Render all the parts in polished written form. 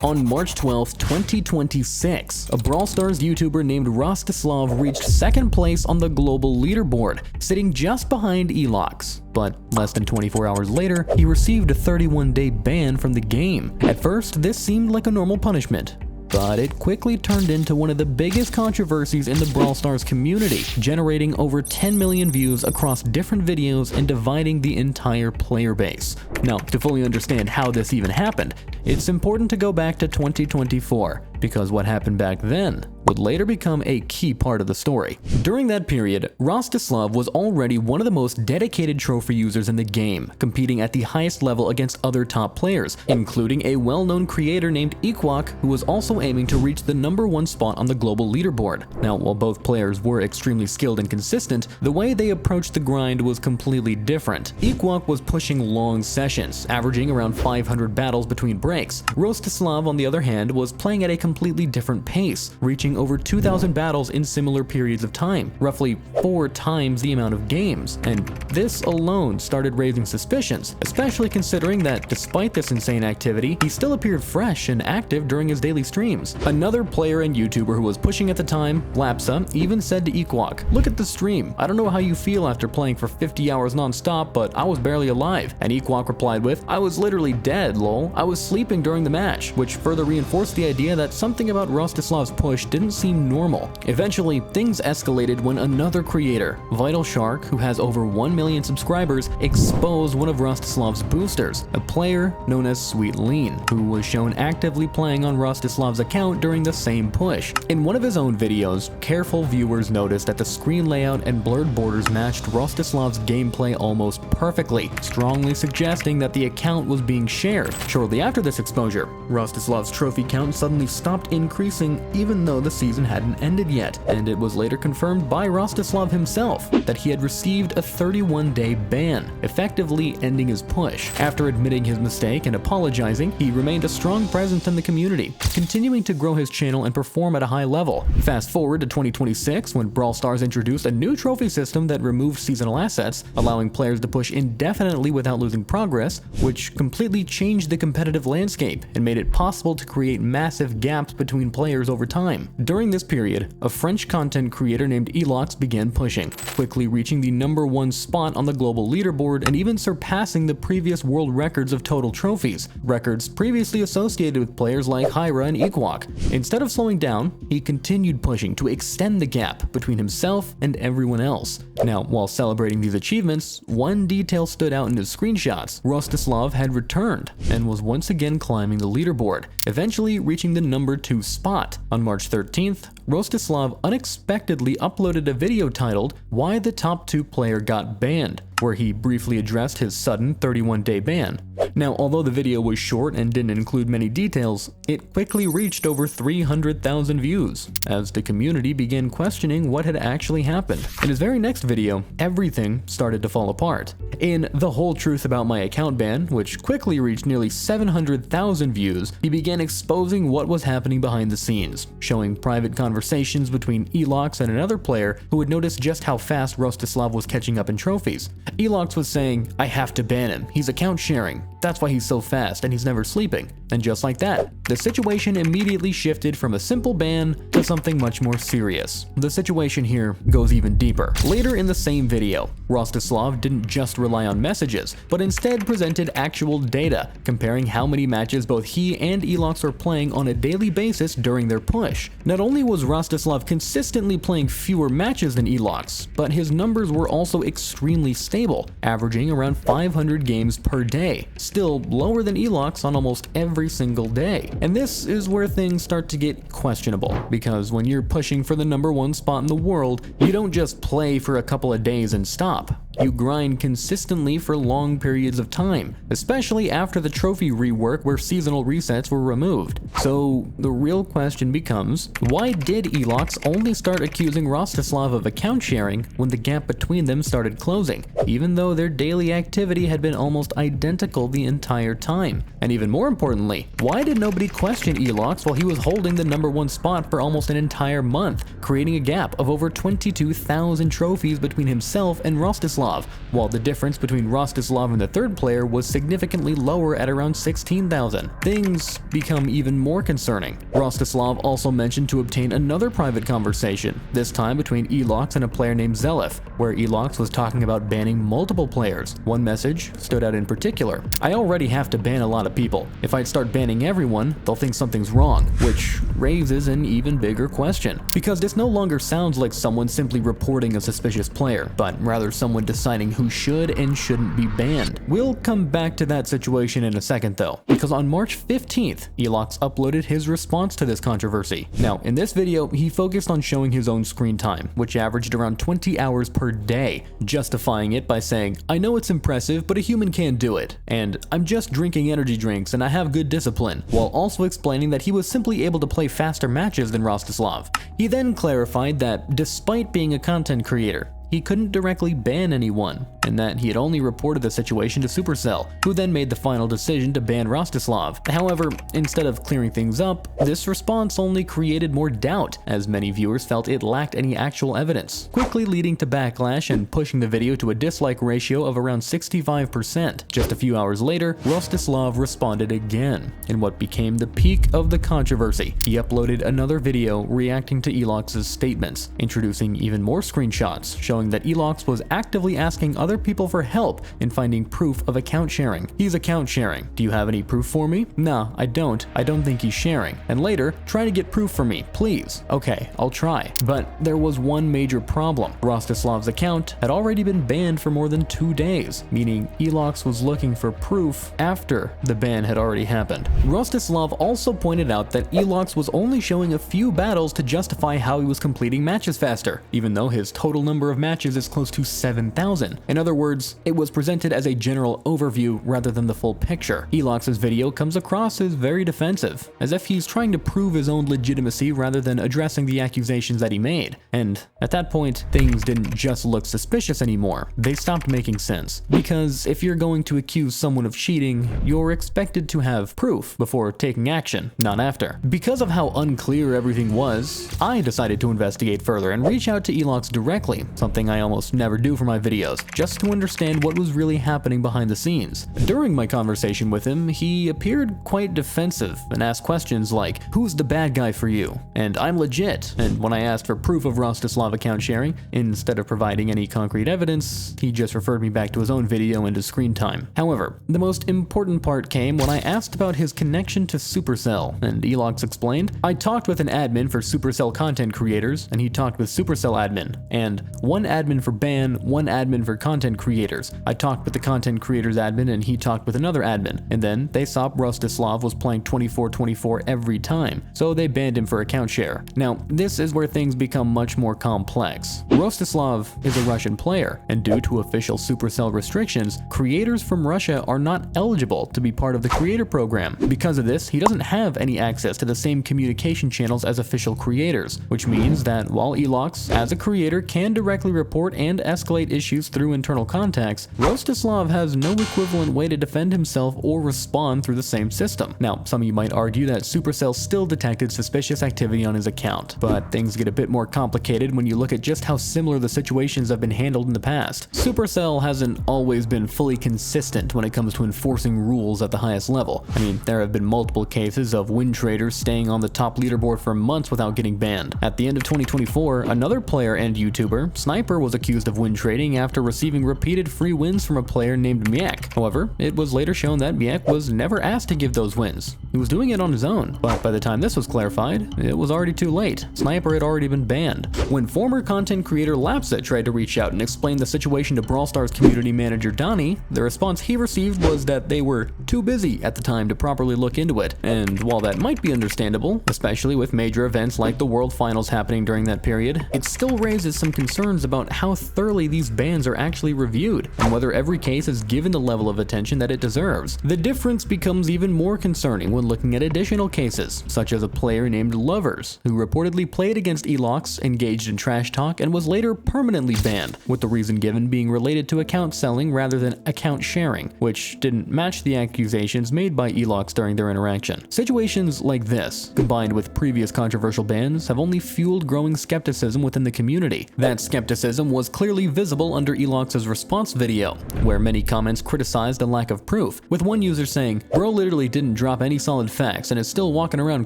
On March 12, 2026, a Brawl Stars YouTuber named Rostislav reached second place on the global leaderboard, sitting just behind Elox. But less than 24 hours later, he received a 31-day ban from the game. At first, this seemed like a normal punishment, but it quickly turned into one of the biggest controversies in the Brawl Stars community, generating over 10 million views across different videos and dividing the entire player base. Now, to fully understand how this even happened, it's important to go back to 2024, because what happened back then would later become a key part of the story. During that period, Rostislavv was already one of the most dedicated trophy users in the game, competing at the highest level against other top players, including a well-known creator named Elox, who was also aiming to reach the #1 spot on the global leaderboard. Now, while both players were extremely skilled and consistent, the way they approached the grind was completely different. Elox was pushing long sessions, averaging around 500 battles between breaks. Rostislavv, on the other hand, was playing at a completely different pace, reaching over 2,000 battles in similar periods of time, roughly 4 times the amount of games. And this alone started raising suspicions, especially considering that despite this insane activity, he still appeared fresh and active during his daily streams. Another player and YouTuber who was pushing at the time, Lapsa, even said to Elox, "Look at the stream. I don't know how you feel after playing for 50 hours non-stop, but I was barely alive." And Elox replied with, "I was literally dead, lol. I was sleeping during the match," which further reinforced the idea that something about Rostislavv's push didn't seem normal. Eventually, things escalated when another creator, Vital Shark, who has over 1 million subscribers, exposed one of Rostislavv's boosters, a player known as Sweet Lean, who was shown actively playing on Rostislavv's account during the same push. In one of his own videos, careful viewers noticed that the screen layout and blurred borders matched Rostislavv's gameplay almost perfectly, strongly suggesting that the account was being shared. Shortly after this exposure, Rostislavv's trophy count suddenly stopped increasing even though the season hadn't ended yet, and it was later confirmed by Rostislavv himself that he had received a 31-day ban, effectively ending his push. After admitting his mistake and apologizing, he remained a strong presence in the community, continuing to grow his channel and perform at a high level. Fast forward to 2026, when Brawl Stars introduced a new trophy system that removed seasonal assets, allowing players to push indefinitely without losing progress, which completely changed the competitive landscape and made it possible to create massive gaps between players over time. During this period, a French content creator named Elox began pushing, quickly reaching the #1 spot on the global leaderboard and even surpassing the previous world records of total trophies, records previously associated with players like Hyra and Elox. Instead of slowing down, he continued pushing to extend the gap between himself and everyone else. Now, while celebrating these achievements, one detail stood out in his screenshots. Rostislavv had returned and was once again climbing the leaderboard, eventually reaching the #2 spot. On March 13th, Rostislavv unexpectedly uploaded a video titled "Why the Top 2 Player Got Banned," where he briefly addressed his sudden 31-day ban. Now, although the video was short and didn't include many details, it quickly reached over 300,000 views, as the community began questioning what had actually happened. In his very next video, everything started to fall apart. In "The Whole Truth About My Account Ban," which quickly reached nearly 700,000 views, he began exposing what was happening behind the scenes, showing private conversations between Elox and another player who had noticed just how fast Rostislavv was catching up in trophies. Elox was saying, "I have to ban him, he's account sharing. That's why he's so fast and he's never sleeping." And just like that, the situation immediately shifted from a simple ban to something much more serious. The situation here goes even deeper. Later in the same video, Rostislavv didn't just rely on messages, but instead presented actual data, comparing how many matches both he and Elox are playing on a daily basis during their push. Not only was Rostislavv consistently playing fewer matches than Elox, but his numbers were also extremely stable, averaging around 500 games per day, still lower than Elox on almost every single day. And this is where things start to get questionable, because when you're pushing for the #1 spot in the world, you don't just play for a couple of days and stop. You grind consistently for long periods of time, especially after the trophy rework where seasonal resets were removed. So the real question becomes, why did Elox only start accusing Rostislavv of account sharing when the gap between them started closing, even though their daily activity had been almost identical the entire time? And even more importantly, why did nobody question Elox while he was holding the #1 spot for almost an entire month, creating a gap of over 22,000 trophies between himself and Rostislavv? Rostislav, while the difference between Rostislav and the third player was significantly lower at around 16,000. Things become even more concerning. Rostislav also mentioned to obtain another private conversation, this time between Elox and a player named Zelif, where Elox was talking about banning multiple players. One message stood out in particular: "I already have to ban a lot of people. If I start banning everyone, they'll think something's wrong," which raises an even bigger question, because this no longer sounds like someone simply reporting a suspicious player, but rather someone deciding who should and shouldn't be banned. We'll come back to that situation in a second though, because on March 15th, Elox uploaded his response to this controversy. Now, in this video, he focused on showing his own screen time, which averaged around 20 hours per day, justifying it by saying, "I know it's impressive, but a human can't do it, and I'm just drinking energy drinks and I have good discipline," while also explaining that he was simply able to play faster matches than Rostislav. He then clarified that despite being a content creator, he couldn't directly ban anyone, and that he had only reported the situation to Supercell, who then made the final decision to ban Rostislav. However, instead of clearing things up, this response only created more doubt, as many viewers felt it lacked any actual evidence, quickly leading to backlash and pushing the video to a dislike ratio of around 65%. Just a few hours later, Rostislav responded again, in what became the peak of the controversy. He uploaded another video reacting to Elox's statements, introducing even more screenshots showing that Elox was actively asking other people for help in finding proof of account sharing. "He's account sharing. Do you have any proof for me?" "Nah, I don't think he's sharing." And later, "Try to get proof for me, please." "Okay, I'll try." But there was one major problem. Rostislav's account had already been banned for more than 2 days, meaning Elox was looking for proof after the ban had already happened. Rostislav also pointed out that Elox was only showing a few battles to justify how he was completing matches faster, even though his total number of matches is close to 7,000. In other words, it was presented as a general overview rather than the full picture. Elox's video comes across as very defensive, as if he's trying to prove his own legitimacy rather than addressing the accusations that he made. And at that point, things didn't just look suspicious anymore, they stopped making sense. Because if you're going to accuse someone of cheating, you're expected to have proof before taking action, not after. Because of how unclear everything was, I decided to investigate further and reach out to Elox directly, something I almost never do for my videos, just to understand what was really happening behind the scenes. During my conversation with him, he appeared quite defensive and asked questions like, "Who's the bad guy for you?" and "I'm legit." And when I asked for proof of Rostislav account sharing, instead of providing any concrete evidence, he just referred me back to his own video and his screen time. However, the most important part came when I asked about his connection to Supercell, and Elox explained, "I talked with an admin for Supercell content creators, and he talked with Supercell admin, and one admin for ban, one admin for content creators. I talked with the content creators admin and he talked with another admin, and then they saw Rostislav was playing 24/24 every time, so they banned him for account share." Now, this is where things become much more complex. Rostislav is a Russian player, and due to official Supercell restrictions, creators from Russia are not eligible to be part of the creator program. Because of this, he doesn't have any access to the same communication channels as official creators, which means that while Elox, as a creator, can directly report and escalate issues through internal contacts, Rostislav has no equivalent way to defend himself or respond through the same system. Now, some of you might argue that Supercell still detected suspicious activity on his account, but things get a bit more complicated when you look at just how similar the situations have been handled in the past. Supercell hasn't always been fully consistent when it comes to enforcing rules at the highest level. I mean, there have been multiple cases of win traders staying on the top leaderboard for months without getting banned. At the end of 2024, another player and YouTuber, Sniper, was accused of win trading after receiving repeated free wins from a player named Miek. However, it was later shown that Miek was never asked to give those wins. He was doing it on his own, but by the time this was clarified, it was already too late. Sniper had already been banned. When former content creator Lapsa tried to reach out and explain the situation to Brawl Stars community manager Donnie, the response he received was that they were too busy at the time to properly look into it. And while that might be understandable, especially with major events like the World Finals happening during that period, it still raises some concerns about how thoroughly these bans are actually reviewed, and whether every case is given the level of attention that it deserves. The difference becomes even more concerning when looking at additional cases, such as a player named Lovers, who reportedly played against Elox, engaged in trash talk, and was later permanently banned, with the reason given being related to account selling rather than account sharing, which didn't match the accusations made by Elox during their interaction. Situations like this, combined with previous controversial bans, have only fueled growing skepticism within the community. That skepticism criticism was clearly visible under Elox's response video, where many comments criticized the lack of proof, with one user saying, "Bro literally didn't drop any solid facts and is still walking around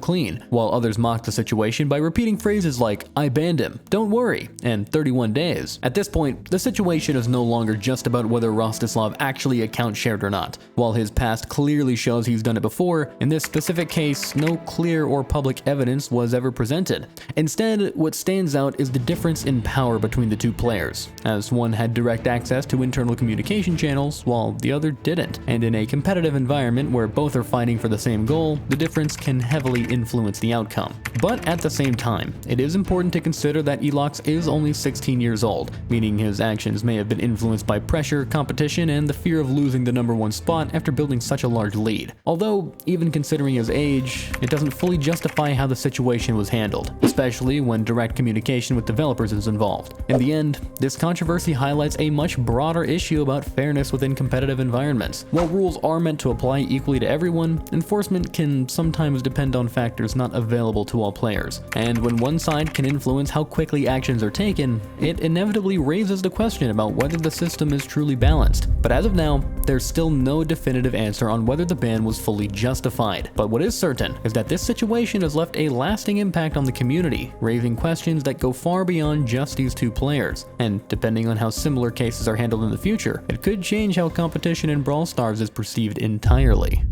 clean," while others mocked the situation by repeating phrases like, "I banned him, don't worry," and 31 days. At this point, the situation is no longer just about whether Rostislav actually account shared or not. While his past clearly shows he's done it before, in this specific case, no clear or public evidence was ever presented. Instead, what stands out is the difference in power between the two players, as one had direct access to internal communication channels while the other didn't. And in a competitive environment where both are fighting for the same goal, the difference can heavily influence the outcome. But at the same time, it is important to consider that Elox is only 16 years old, meaning his actions may have been influenced by pressure, competition, and the fear of losing the #1 spot after building such a large lead. Although, even considering his age, it doesn't fully justify how the situation was handled, especially when direct communication with developers is involved. In the end, this controversy highlights a much broader issue about fairness within competitive environments. While rules are meant to apply equally to everyone, enforcement can sometimes depend on factors not available to all players. And when one side can influence how quickly actions are taken, it inevitably raises the question about whether the system is truly balanced. But as of now, there's still no definitive answer on whether the ban was fully justified. But what is certain is that this situation has left a lasting impact on the community, raising questions that go far beyond just these two players. And depending on how similar cases are handled in the future, it could change how competition in Brawl Stars is perceived entirely.